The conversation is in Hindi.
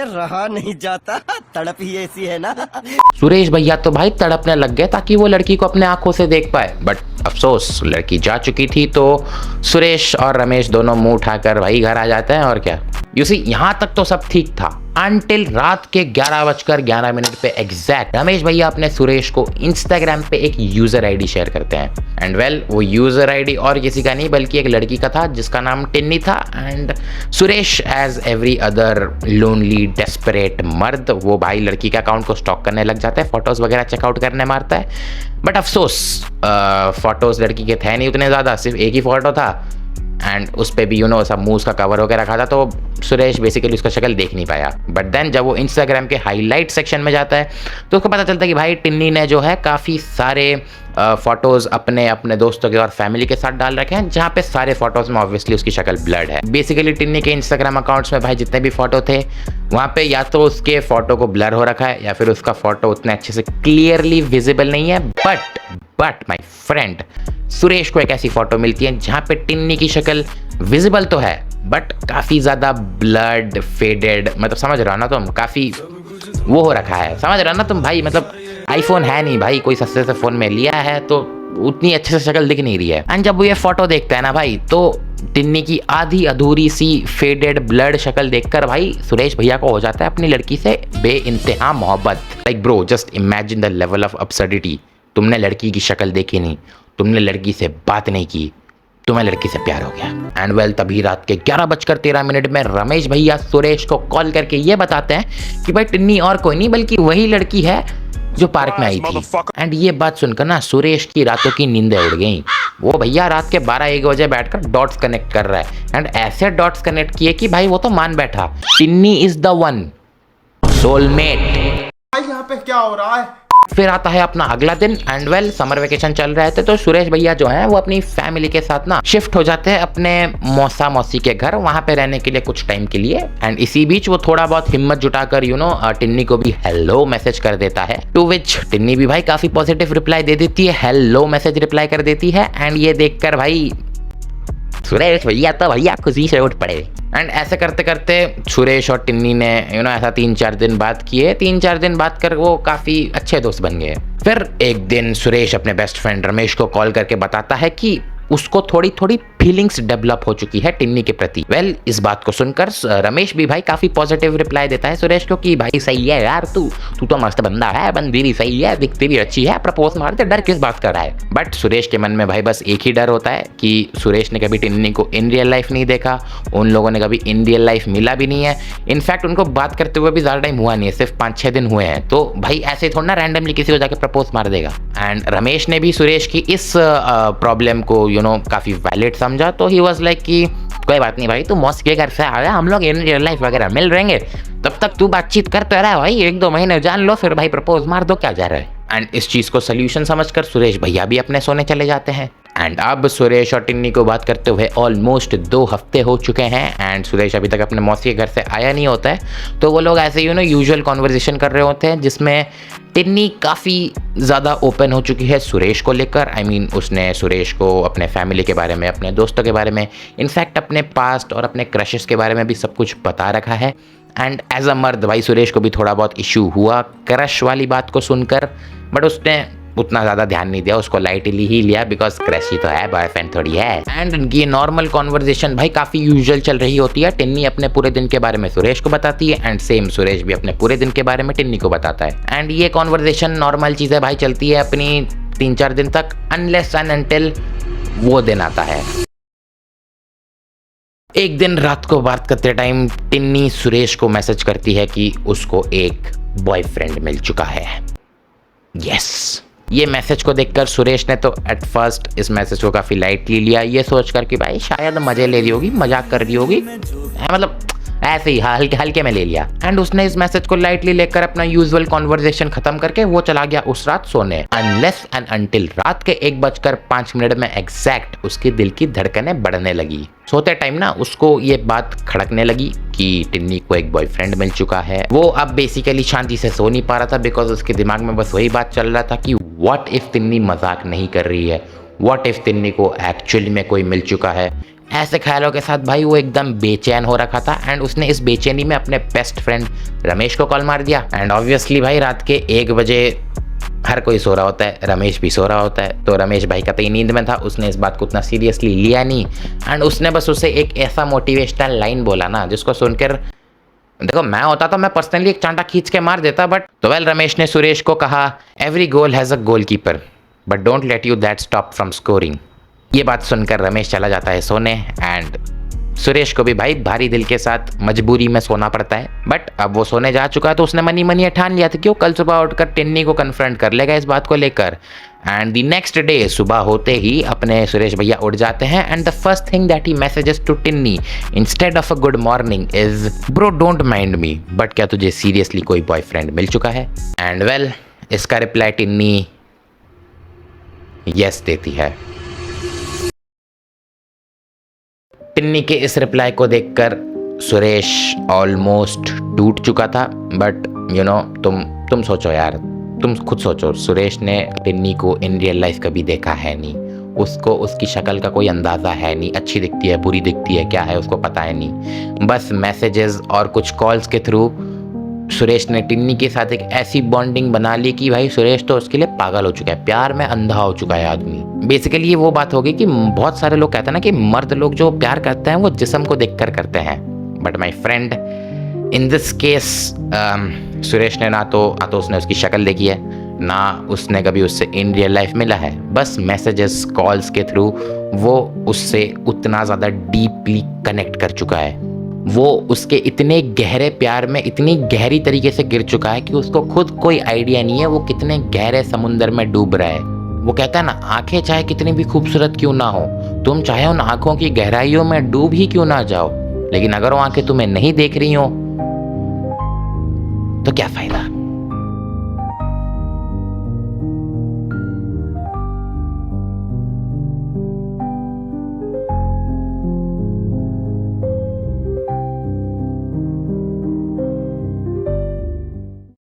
रहा नहीं जाता, तड़प ही ऐसी है ना। सुरेश भैया तो भाई तड़पने लग गए ताकि वो लड़की को अपने आंखों से देख पाए। बट अफसोस लड़की जा चुकी थी, तो सुरेश और रमेश दोनों मुंह उठाकर भाई घर आ जाते हैं। और क्या यू सी, यहाँ तक तो सब ठीक था अनटिल रात के 11:11 पे एग्जैक्ट रमेश भैया अपने सुरेश को इंस्टाग्राम पे एक यूजर आईडी शेयर करते हैं। एंड वेल वो यूजर आईडी और किसी का नहीं बल्कि एक लड़की का था जिसका नाम टिन्नी था। And Suresh as every other lonely desperate मर्द, वो भाई लड़की के अकाउंट को स्टॉक करने लग जाता है, फोटोज वगैरह चेकआउट करने मारता है। बट अफसोस फोटोज लड़की के थे नहीं उतने ज़्यादा, सिर्फ एक ही फोटो था एंड उस पर भी यू नो सब मुंह उसका कवर होकर रखा था, तो सुरेश बेसिकली उसका शक्ल देख नहीं पाया। बट देन जब वो इंस्टाग्राम के हाईलाइट सेक्शन में जाता है तो उसको पता चलता है कि भाई टिन्नी ने जो है काफ़ी सारे फोटोज़ अपने दोस्तों के और फैमिली के साथ डाल रखे हैं, जहाँ पे सारे फोटोज़ में ऑब्वियसली उसकी शक्ल ब्लर्ड है। बेसिकली टिन्नी के इंस्टाग्राम अकाउंट्स में भाई जितने भी फोटो थे वहाँ पे या तो उसके फोटो को ब्लर हो रखा है या फिर उसका फोटो उतने अच्छे से क्लियरली विजिबल नहीं है। बट माई फ्रेंड सुरेश को एक ऐसी फोटो मिलती है जहाँ पे टिन्नी की शक्ल विजिबल तो है बट काफ़ी ज़्यादा ब्लड फेडेड, मतलब समझ रहा हो ना तुम, काफ़ी वो हो रखा है, समझ रहा हो ना तुम भाई। मतलब आईफोन है नहीं भाई, कोई सस्ते से फ़ोन में लिया है तो उतनी अच्छे से शक्ल दिख नहीं रही है। एंड जब वो ये फोटो देखता है ना भाई, तो टिन्नी की आधी अधूरी सी फेडेड ब्लड शक्ल देखकर भाई सुरेश भैया को हो जाता है अपनी लड़की से बेइंतहा मोहब्बत। Like bro just imagine the level of absurdity. तुमने लड़की की शक्ल देखी नहीं, तुमने लड़की से बात नहीं की, तुम्हें लड़की से प्यार हो गया। एंड वेल तभी रात के 11:13 में रमेश भैया सुरेश को कॉल करके ये बताते हैं कि भाई टिन्नी और कोई नहीं बल्कि वही लड़की है जो पार्क में आई थी। एंड ये बात सुनकर ना सुरेश की रातों की नींदें उड़ गई। वो भैया रात के 12-1 बजे बैठकर डॉट्स कनेक्ट कर रहा है एंड ऐसे डॉट्स कनेक्ट किए कि भाई वो तो मान बैठा, Tinni is the one, soulmate. यहाँ पे क्या हो रहा है? फिर आता है अपना अगला दिन एंड वेल समर वेकेशन चल रहे थे, तो सुरेश भैया जो है वो अपनी फैमिली के साथ ना शिफ्ट हो जाते हैं अपने मौसा मौसी के घर, वहां पे रहने के लिए कुछ टाइम के लिए। एंड इसी बीच वो थोड़ा बहुत हिम्मत जुटाकर यू नो टिन्नी को भी हेलो मैसेज कर देता है। टू विच टिन्नी भी भाई काफी पॉजिटिव रिप्लाई दे देती है, हेलो मैसेज रिप्लाई कर देती है। एंड ये देखकर भाई सुरेश भैया तो भैया खुशी से उठ पड़े। एंड ऐसे करते करते सुरेश और टिन्नी ने ऐसा 3-4 दिन बात किए। 3-4 दिन बात कर वो काफ़ी अच्छे दोस्त बन गए। फिर एक दिन सुरेश अपने बेस्ट फ्रेंड रमेश को कॉल करके बताता है कि उसको थोड़ी थोड़ी फीलिंग्स डेवलप हो चुकी है टिन्नी के प्रति। वेल, इस बात को सुनकर रमेश भी भाई काफी पॉजिटिव रिप्लाई देता है सुरेश को कि भाई सही है यार, तू तो मस्त बंदा है, बंदी भी सही है, दिखती भी अच्छी है, प्रपोज मार दे, डर किस बात का रहा है। बट सुरेश के मन में भाई बस एक ही डर होता है कि सुरेश ने कभी टिन्नी को इन रियल लाइफ नहीं देखा, उन लोगों ने कभी इन रियल लाइफ मिला भी नहीं है। इनफैक्ट उनको बात करते हुए भी ज्यादा टाइम हुआ नहीं है, सिर्फ 5-6 दिन हुए हैं। तो भाई ऐसे थोड़ा ना रैंडमली किसी को जाके प्रपोज मार देगा। एंड रमेश ने भी सुरेश की इस प्रॉब्लम को काफी वैलिड समझा। तो ही वाज लाइक कि कोई बात नहीं भाई, तू मौसी के घर से आ रहा है, हम लोग इन रियल लाइफ वगैरह मिल रहेंगे, तब तक तू बातचीत करते रहा भाई, 1-2 महीने जान लो, फिर भाई प्रपोज मार दो, क्या जा रहा है। एंड इस चीज को सोल्यूशन समझकर सुरेश भैया भी अपने सोने चले जाते हैं। एंड अब सुरेश और टिन्नी को बात करते हुए ऑलमोस्ट 2 हफ्ते हो चुके हैं एंड सुरेश अभी तक अपने मौसी के घर से आया नहीं होता है। तो वो लोग ऐसे यूजुअल कॉन्वर्जेशन कर रहे होते हैं जिसमें टिन्नी काफ़ी ज़्यादा ओपन हो चुकी है सुरेश को लेकर। आई मीन उसने सुरेश को अपने फैमिली के बारे में, अपने दोस्तों के बारे में, इनफैक्ट अपने पास्ट और अपने क्रशेस के बारे में भी सब कुछ बता रखा है। एंड एज अ मर्द भाई सुरेश को भी थोड़ा बहुत इशू हुआ क्रश वाली बात को सुनकर, बट उसने उतना ज़्यादा ध्यान नहीं दिया, उसको लाइटली ही लिया बिकॉज क्रश ही तो है, बॉयफ्रेंड थोड़ी है। एंड ये नॉर्मल कॉन्वर्जेशन भाई काफ़ी यूजुअल चल रही होती है। टिन्नी अपने पूरे दिन के बारे में सुरेश को बताती है एंड सेम सुरेश भी अपने पूरे दिन के बारे में टिन्नी को बताता है। एंड ये कॉन्वर्जेशन नॉर्मल चीज़ें भाई चलती है अपनी 3-4 दिन तक, अनलेस एंड अनटिल वो दिन आता है। एक दिन रात को बात करते टाइम टिन्नी सुरेश को मैसेज करती है कि उसको एक बॉयफ्रेंड मिल चुका है। यस, ये मैसेज को देखकर सुरेश ने तो एट फर्स्ट इस मैसेज को काफ़ी लाइटली लिया, ये सोचकर कि भाई शायद मजे ले रही होगी, मजाक कर रही होगी, मतलब ऐसे ही हल्के हल्के में ले लिया। एंड उसने इस मैसेज को लाइटली लेकर अपना यूजुअल कॉन्वर्जेशन खत्म करके वो चला गया उस रात सोने। अनलेस एंड अनटिल रात के 1:05 में एग्जैक्ट उसके दिल की धड़कनें बढ़ने लगी। सोते टाइम ना उसको ये बात खड़कने लगी कि टिन्नी को एक बॉयफ्रेंड मिल चुका है। वो अब बेसिकली शांति से सो नहीं पा रहा था बिकॉज उसके दिमाग में बस वही बात चल रहा था कि व्हाट इफ टिन्नी मजाक नहीं कर रही है, व्हाट इफ टिन्नी को एक्चुअली में कोई मिल चुका है। ऐसे ख्यालों के साथ भाई वो एकदम बेचैन हो रखा था एंड उसने इस बेचैनी में अपने बेस्ट फ्रेंड रमेश को कॉल मार दिया। एंड ऑब्वियसली भाई रात के 1 बजे हर कोई सो रहा होता है, रमेश भी सो रहा होता है, तो रमेश भाई कतई नींद में था, उसने इस बात को उतना सीरियसली लिया नहीं। एंड उसने बस उसे एक ऐसा मोटिवेशनल लाइन बोला ना जिसको सुनकर, देखो मैं होता तो मैं पर्सनली एक चांटा खींच के मार देता, बट तो वेल रमेश ने सुरेश को कहा, every goal has a goalkeeper but don't let you that stop from scoring. ये बात सुनकर रमेश चला जाता है सोने एंड सुरेश को भी भाई भारी दिल के साथ मजबूरी में सोना पड़ता है। बट अब वो सोने जा चुका है तो उसने मनी मनी ठान लिया था कि वो कल सुबह उठकर टिन्नी को कन्फ्रंट कर लेगा इस बात को लेकर। एंड द नेक्स्ट डे सुबह होते ही अपने सुरेश भैया उठ जाते हैं and the first thing that he messages to Tinni instead of a good morning is, bro don't mind me, but क्या तुझे सीरियसली कोई बॉयफ्रेंड मिल चुका है? एंड वेल इसका रिप्लाई टिन्नी यस देती है। टिन्नी के इस रिप्लाई को देखकर सुरेश ऑलमोस्ट टूट चुका था। बट तुम सोचो यार, तुम खुद सोचो, सुरेश ने टिन्नी को इन रियल लाइफ कभी देखा है नहीं, उसको उसकी शक्ल का कोई अंदाज़ा है नहीं, अच्छी दिखती है बुरी दिखती है क्या है उसको पता है नहीं। बस मैसेजेस और कुछ कॉल्स के थ्रू सुरेश ने टिन्नी के साथ एक ऐसी बॉन्डिंग बना ली कि भाई सुरेश तो उसके लिए पागल हो चुका है, प्यार में अंधा हो चुका है आदमी। बेसिकली ये वो बात होगी कि बहुत सारे लोग कहते हैं ना कि मर्द लोग जो प्यार करते हैं वो जिस्म को देखकर करते हैं, but my friend in this case Suresh ने ना तो उसने उसकी शक्ल देखी है, ना उसने कभी उससे इन रियल लाइफ मिला है। बस मैसेजेस कॉल्स के थ्रू वो उससे उतना ज़्यादा डीपली कनेक्ट कर चुका है, वो उसके इतने गहरे प्यार में इतनी गहरी तरीके से गिर चुका है कि उसको खुद कोई आइडिया नहीं है वो कितने गहरे समुंदर में डूब रहा है। वो कहता है ना, आंखें चाहे कितनी भी खूबसूरत क्यों ना हो, तुम चाहे उन आंखों की गहराइयों में डूब ही क्यों ना जाओ, लेकिन अगर वो आंखें तुम्हें नहीं देख रही हो तो क्या फायदा।